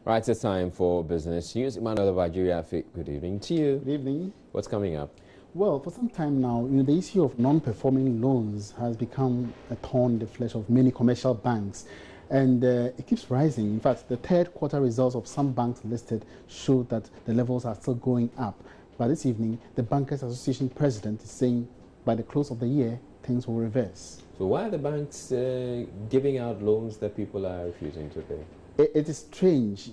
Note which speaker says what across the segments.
Speaker 1: Right, it's time for business news. Emmanuel of Nigeria, good evening to you.
Speaker 2: Good evening.
Speaker 1: What's coming up?
Speaker 2: Well, for some time now, the issue of non-performing loans has become a thorn in the flesh of many commercial banks, and it keeps rising. In fact, the third quarter results of some banks listed show that the levels are still going up. But this evening, the Bankers Association president is saying by the close of the year, things will reverse.
Speaker 1: So why are the banks giving out loans that people are refusing to pay?
Speaker 2: It is strange,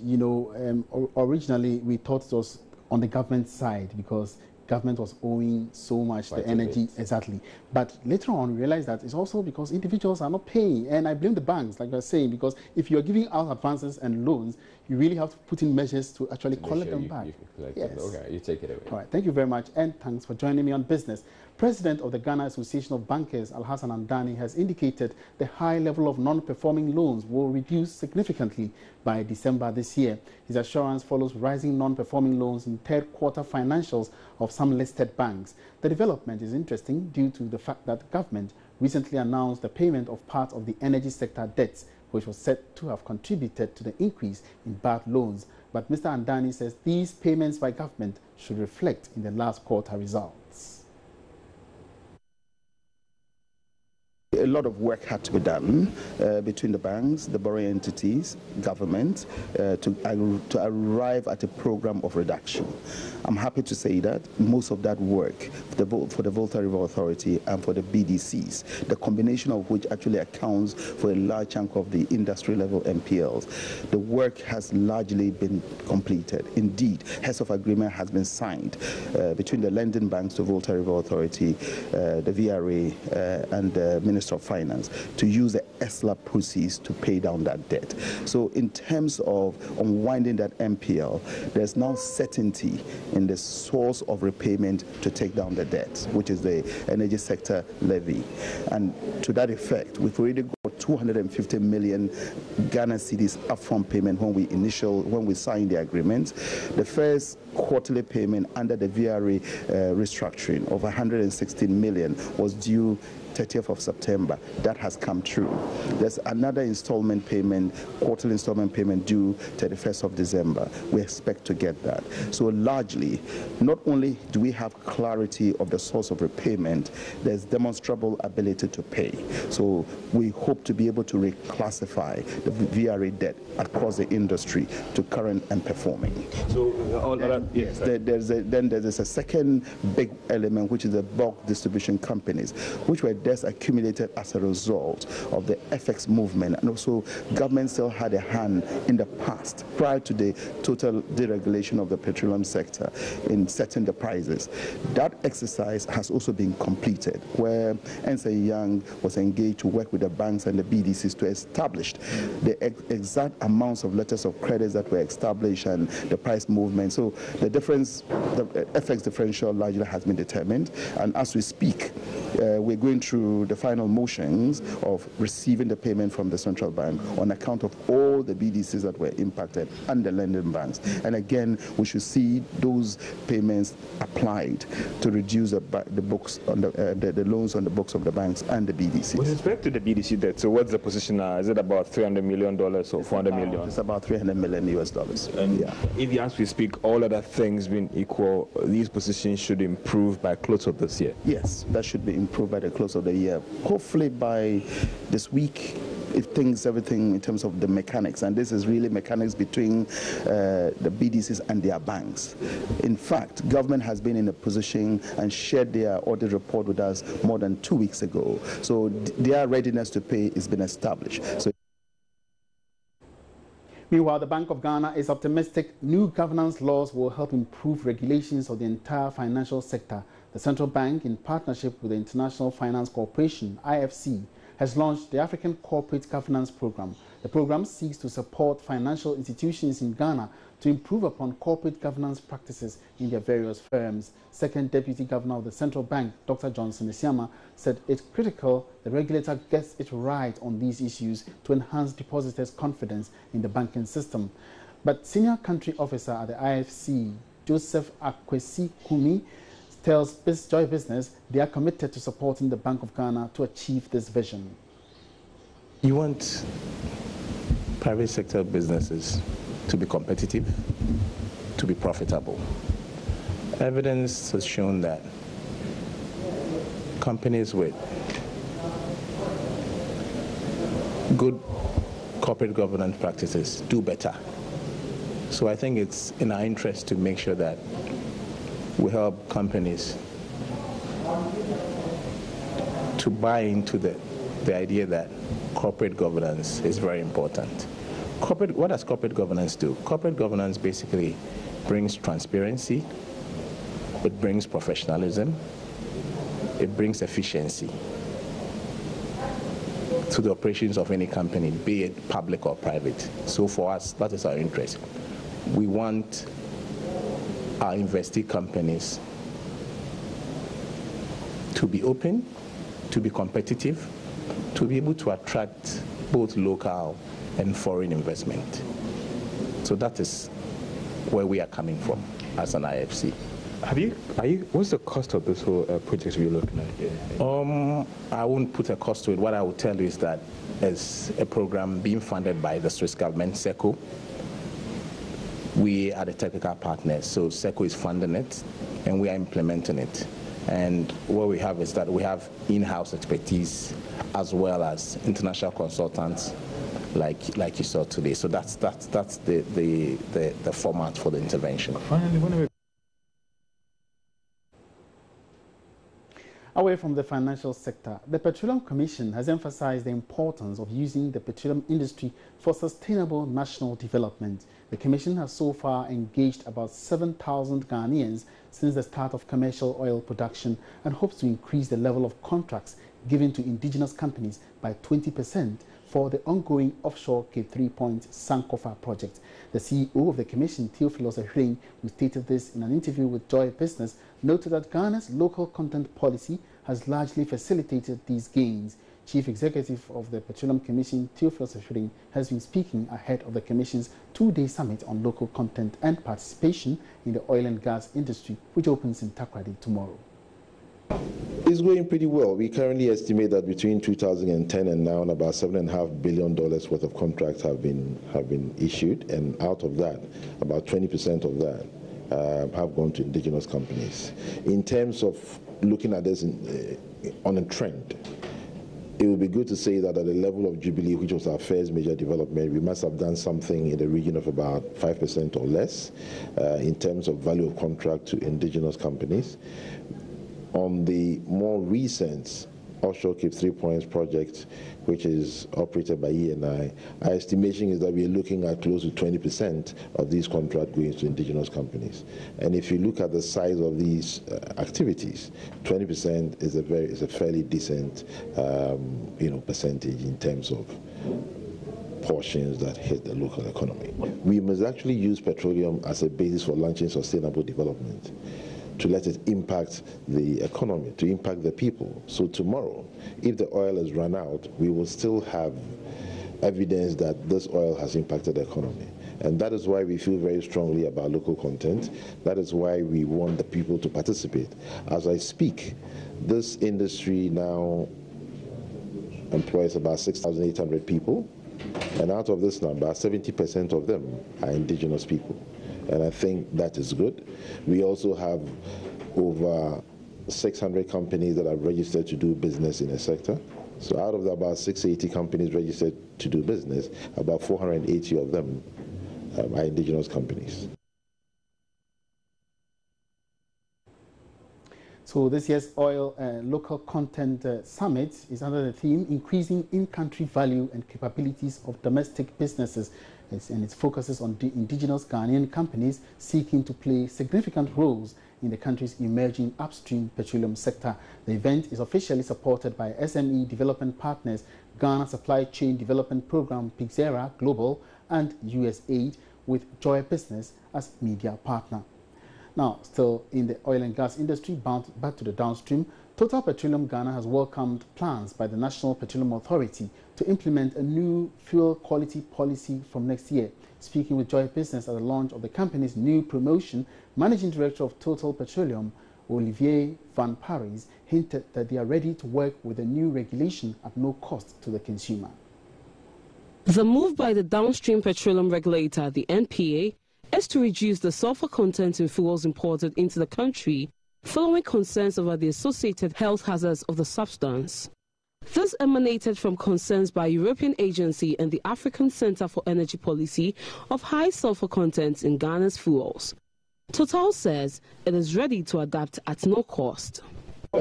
Speaker 2: originally we thought it was on the government side because government was owing so much the energy, exactly. But later on, we realized that it's also because individuals are not paying. And I blame the banks, like I was saying, because if you're giving out advances and loans, you really have to put in measures to actually collect them back.
Speaker 1: Yes. Okay, you take it away.
Speaker 2: All right, thank you very much. And thanks for joining me on business. President of the Ghana Association of Bankers, Alhassan Andani, has indicated the high level of non-performing loans will reduce significantly by December this year. His assurance follows rising non-performing loans in third quarter financials of some listed banks. The development is interesting due to the fact that the government recently announced the payment of part of the energy sector debts, which was said to have contributed to the increase in bad loans. But Mr. Andani says these payments by government should reflect in the last quarter results.
Speaker 3: A lot of work had to be done between the banks, the borrowing entities, government, to arrive at a program of reduction. I'm happy to say that most of that work for the Volta River Authority and for the BDCs, the combination of which actually accounts for a large chunk of the industry level MPLs, the work has largely been completed. Indeed, heads of agreement has been signed between the lending banks, the Volta River Authority, the VRA, and the Minister of Finance to use the ESLA proceeds to pay down that debt. So in terms of unwinding that MPL, there's now certainty in the source of repayment to take down the debt, which is the energy sector levy. And to that effect, we've already got 250 million Ghana cedis upfront payment when we signed the agreement. The first quarterly payment under the VRA restructuring of 116 million was due 30th of September. That has come true. There's another installment payment, quarterly installment payment due 31st of December. We expect to get that. So largely, not only do we have clarity of the source of repayment, there's demonstrable ability to pay. So we hope to be able to reclassify the VRA debt across the industry to current and performing. So yes, there's a second big element, which is the bulk distribution companies, which were debts accumulated as a result of the FX movement, and also government still had a hand in the past prior to the total deregulation of the petroleum sector in setting the prices. That exercise has also been completed, where Ernst & Young was engaged to work with the banks and the BDCs to establish the exact amounts of letters of credit that were established and the price movement. So the difference, the FX differential largely has been determined, and as we speak, we're going through the final motions of receiving the payment from the central bank on account of all the BDCs that were impacted and the lending banks. And again, we should see those payments applied to reduce the books on the loans on the books of the banks and the BDCs.
Speaker 4: With respect to the BDC debt, so what's the position now? Is it about $300 million or $400 million?
Speaker 3: It's about $300 million US.
Speaker 4: And if, as we speak, all other things being equal, these positions should improve by close of this year?
Speaker 3: Yes, that should be improved by the close of the year. Hopefully by this week, everything in terms of the mechanics, and this is really mechanics between the BDCs and their banks. In fact, government has been in a position and shared their audit report with us more than 2 weeks ago. So their readiness to pay has been established. So
Speaker 2: meanwhile, the Bank of Ghana is optimistic new governance laws will help improve regulations of the entire financial sector. The central bank, in partnership with the International Finance Corporation, IFC, has launched the African Corporate Governance Program. The program seeks to support financial institutions in Ghana to improve upon corporate governance practices in their various firms. Second Deputy Governor of the Central Bank, Dr. Johnson Esiama, said it's critical the regulator gets it right on these issues to enhance depositors' confidence in the banking system. But Senior Country Officer at the IFC, Joseph Akwesi Kumi, tells Joy Business they are committed to supporting the Bank of Ghana to achieve this vision.
Speaker 5: You want private sector businesses to be competitive, to be profitable. Evidence has shown that companies with good corporate governance practices do better. So I think it's in our interest to make sure that we help companies to buy into the idea that corporate governance is very important. What does corporate governance do? Corporate governance basically brings transparency, it brings professionalism, it brings efficiency to the operations of any company, be it public or private. So for us, that is our interest. We want our investee companies to be open, to be competitive, to be able to attract both local and foreign investment. So that is where we are coming from as an IFC.
Speaker 4: What's the cost of this whole project you're looking at?
Speaker 5: I won't put a cost to it. What I will tell you is that as a program being funded by the Swiss government, SECO, we are the technical partners. So SECO is funding it, and we are implementing it. And what we have is that we have in-house expertise as well as international consultants, like you saw today. So that's the format for the intervention.
Speaker 4: Finally,
Speaker 2: away from the financial sector, the Petroleum Commission has emphasized the importance of using the petroleum industry for sustainable national development. The Commission has so far engaged about 7,000 Ghanaians since the start of commercial oil production and hopes to increase the level of contracts given to indigenous companies by 20% for the ongoing offshore Cape 3 Point Sankofa project. The CEO of the Commission, Theophilus Ehring, who stated this in an interview with Joy Business, noted that Ghana's local content policy has largely facilitated these gains. Chief Executive of the Petroleum Commission, Theophilus Ehring, has been speaking ahead of the Commission's two-day summit on local content and participation in the oil and gas industry, which opens in Takoradi tomorrow.
Speaker 6: It's going pretty well. We currently estimate that between 2010 and now, about $7.5 billion worth of contracts have been issued, and out of that, about 20% of that have gone to indigenous companies. In terms of looking at this on a trend, it would be good to say that at the level of Jubilee, which was our first major development, we must have done something in the region of about 5% or less in terms of value of contract to indigenous companies. On the more recent offshore Cape 3 Points project, which is operated by E&I, our estimation is that we are looking at close to 20% of these contracts going to indigenous companies. And if you look at the size of these activities, 20% is a fairly decent percentage in terms of portions that hit the local economy. We must actually use petroleum as a basis for launching sustainable development, to let it impact the economy, to impact the people. So tomorrow, if the oil is run out, we will still have evidence that this oil has impacted the economy. And that is why we feel very strongly about local content. That is why we want the people to participate. As I speak, this industry now employs about 6,800 people. And out of this number, 70% of them are indigenous people. And I think that is good. We also have over 600 companies that are registered to do business in the sector. So out of the about 680 companies registered to do business, about 480 of them are indigenous companies.
Speaker 2: So this year's Oil Local Content Summit is under the theme Increasing In-Country Value and Capabilities of Domestic Businesses. And it focuses on the indigenous Ghanaian companies seeking to play significant roles in the country's emerging upstream petroleum sector. The event is officially supported by SME development partners, Ghana Supply Chain Development Program, Pixera Global, and USAID, with Joy Business as media partner. Now, still in the oil and gas industry, back to the downstream, Total Petroleum Ghana has welcomed plans by the National Petroleum Authority to implement a new fuel quality policy from next year. Speaking with Joy Business at the launch of the company's new promotion, Managing Director of Total Petroleum, Olivier Van Parijs, hinted that they are ready to work with a new regulation at no cost to the consumer.
Speaker 7: The move by the downstream petroleum regulator, the NPA, is to reduce the sulfur content in fuels imported into the country following concerns over the associated health hazards of the substance. This emanated from concerns by European Agency and the African Center for Energy Policy of high sulfur content in Ghana's fuels. Total says it is ready to adapt at no cost.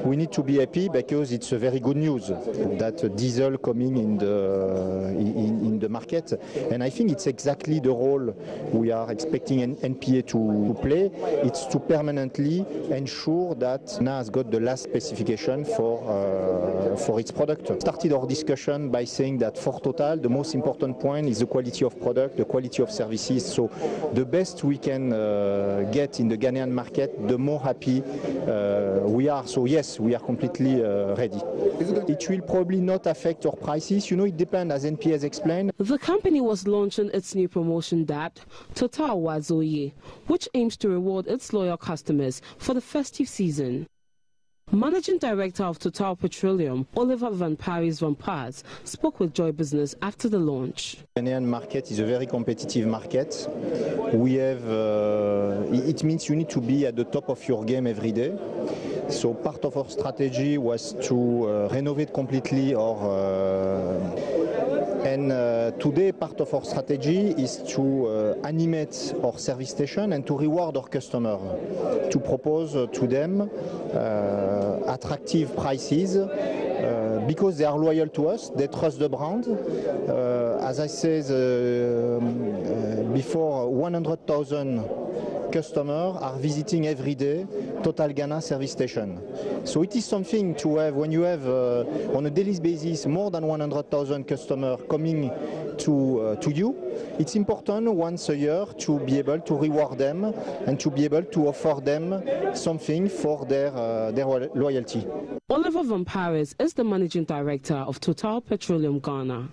Speaker 8: We need to be happy because it's a very good news that diesel coming in the market, and I think it's exactly the role we are expecting an NPA to play. It's to permanently ensure that NA has got the last specification for its product. Started our discussion by saying that for Total the most important point is the quality of product, the quality of services. So the best we can get in the Ghanaian market, the more happy we are. So yes, we are completely ready. It will probably not affect our prices. You know, it depends, as NP has explained.
Speaker 7: The company was launching its new promotion that Total Wazoye, which aims to reward its loyal customers for the festive season. Managing Director of Total Petroleum, Oliver Van Paris Van Paz, spoke with Joy Business after the launch.
Speaker 8: The Ghanaian market is a very competitive market. We have, it means you need to be at the top of your game every day. So part of our strategy was to renovate completely today part of our strategy is to animate our service station and to reward our customers, to propose to them attractive prices because they are loyal to us, they trust the brand. As I said before, 100,000 customers are visiting every day Total Ghana service station. So it is something to have when you have on a daily basis more than 100,000 customers coming to you. It's important once a year to be able to reward them and to be able to offer them something for their loyalty.
Speaker 7: Oliver Van Paris is the Managing Director of Total Petroleum Ghana.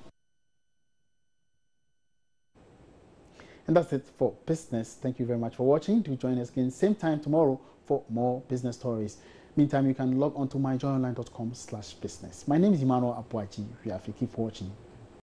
Speaker 2: And that's it for business. Thank you very much for watching. Do join us again same time tomorrow for more business stories. Meantime, you can log on to myjoyonline.com/business. My name is Emmanuel Abuaji. Keep watching.